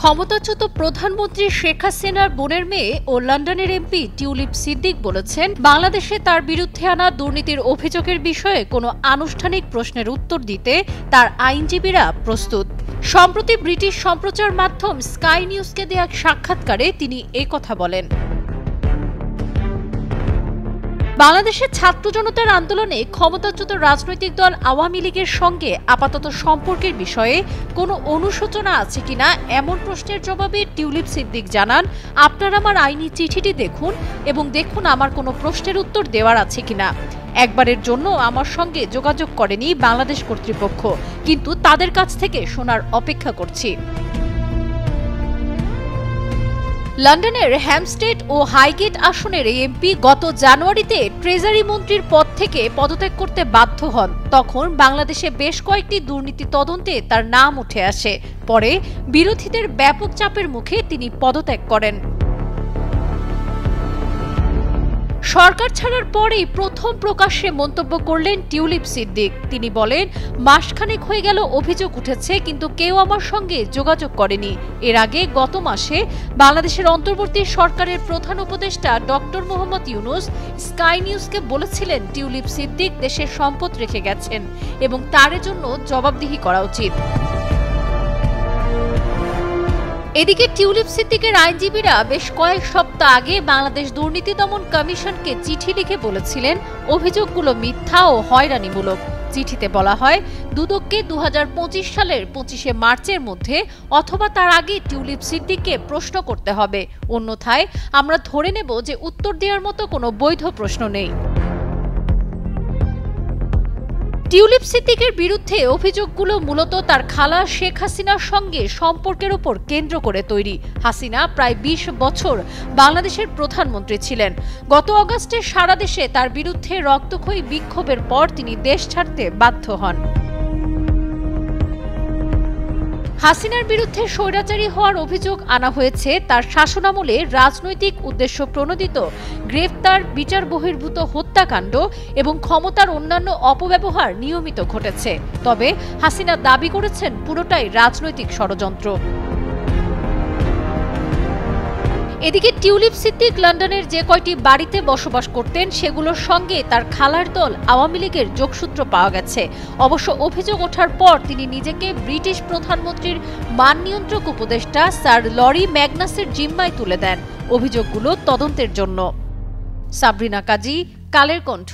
ক্ষমতাচ্যুত প্রধানমন্ত্রী শেখ হাসিনার বোনের মেয়ে ও লন্ডনের এমপি টিউলিপ সিদ্দিক বলেছেন, বাংলাদেশে তার বিরুদ্ধে আনা দুর্নীতির অভিযোগের বিষয়ে কোনো আনুষ্ঠানিক প্রশ্নের উত্তর দিতে তার আইনজীবীরা প্রস্তুত। সম্প্রতি ব্রিটিশ সম্প্রচার মাধ্যম স্কাই নিউজকে দেয়া সাক্ষাৎকারে তিনি একথা বলেন। বাংলাদেশের ছাত্র জনতার আন্দোলনে ক্ষমতাচ্যুত রাজনৈতিক দল আওয়ামী লীগের সঙ্গে আপাতত সম্পর্কের বিষয়ে কোনো অনুশোচনা আছে কিনা এমন প্রশ্নের জবাবে টিউলিপ সিদ্দিক জানান, আপনারা আমার আইনি চিঠিটি দেখুন এবং দেখুন আমার কোনো প্রশ্নের উত্তর দেওয়ার আছে কিনা। একবারের জন্য আমার সঙ্গে যোগাযোগ করেনি বাংলাদেশ কর্তৃপক্ষ, কিন্তু তাদের কাছ থেকে শোনার অপেক্ষা করছি। লন্ডনের হ্যামস্টেড ও হাইগেট আসনের এমপি গত জানুয়ারিতে ট্রেজারি মন্ত্রীর পদ থেকে পদত্যাগ করতে বাধ্য হন। তখন বাংলাদেশে বেশ কয়েকটি দুর্নীতি তদন্তে তার নাম উঠে আসে। পরে বিরোধীদের ব্যাপক চাপের মুখে তিনি পদত্যাগ করেন। সরকার ছাড়ার পরেই প্রথম প্রকাশ্যে মন্তব্য করলেন টিউলিপ সিদ্দিক। তিনি বলেন, মাসখানেক হয়ে গেল অভিযোগ উঠেছে, কিন্তু কেউ আমার সঙ্গে যোগাযোগ করেনি। এর আগে গত মাসে বাংলাদেশের অন্তর্বর্তী সরকারের প্রধান উপদেষ্টা ডক্টর মোহাম্মদ ইউনুস স্কাই নিউজকে বলেছিলেন, টিউলিপ সিদ্দিক দেশের সম্পদ রেখে গেছেন এবং তার জন্য জবাবদিহি করা উচিত। এদিকে টিউলিপ সিদ্দিকের আইনজীবীরা বেশ কয়েক সপ্তাহ আগে বাংলাদেশ দুর্নীতি দমন কমিশনকে চিঠি লিখে বলেছিলেন, অভিযোগগুলো মিথ্যা ও হয়রানিমূলক। চিঠিতে বলা হয়, দুদককে 2025 সালের 25শে মার্চের মধ্যে অথবা তার আগে টিউলিপ সিদ্দিককে প্রশ্ন করতে হবে, অন্যথায় আমরা ধরে নেব যে উত্তর দেওয়ার মতো কোনো বৈধ প্রশ্ন নেই। টিউলিপ সিদ্দিকের বিরুদ্ধে অভিযোগগুলো মূলত তার খালা শেখ হাসিনার সঙ্গে সম্পর্কের উপর কেন্দ্র করে তৈরি। হাসিনা প্রায় 20 বছর বাংলাদেশের প্রধানমন্ত্রী ছিলেন। গত অগাস্টে সারা দেশে তার বিরুদ্ধে রক্তক্ষয়ী বিক্ষোভের পর তিনি দেশ ছাড়তে বাধ্য হন। হাসিনার বিরুদ্ধে স্বৈরাচারী হওয়ার অভিযোগ আনা হয়েছে তার শাসনামলে রাজনৈতিক উদ্দেশ্য প্রণোদিত গ্রেফতার, বিচার বহির্ভূত হত্যাকাণ্ড এবং ক্ষমতার অন্যান্য অপব্যবহার নিয়মিত ঘটেছে। তবে হাসিনা দাবি করেছেন পুরোটাই রাজনৈতিক ষড়যন্ত্র। এদিকে টিউলিপ সিদ্দিক লন্ডনের যে কয়টি বাড়িতে বসবাস করতেন সেগুলোর সঙ্গে তার খালার দল আওয়ামী লীগের যোগসূত্র পাওয়া গেছে। অবশ্য অভিযোগ ওঠার পর তিনি নিজেকে ব্রিটিশ প্রধানমন্ত্রীর মান নিয়ন্ত্রক উপদেষ্টা স্যার লরি ম্যাগনাসের জিম্মায় তুলে দেন অভিযোগগুলো তদন্তের জন্য। সাবরিনা কাজী, কালের কণ্ঠ।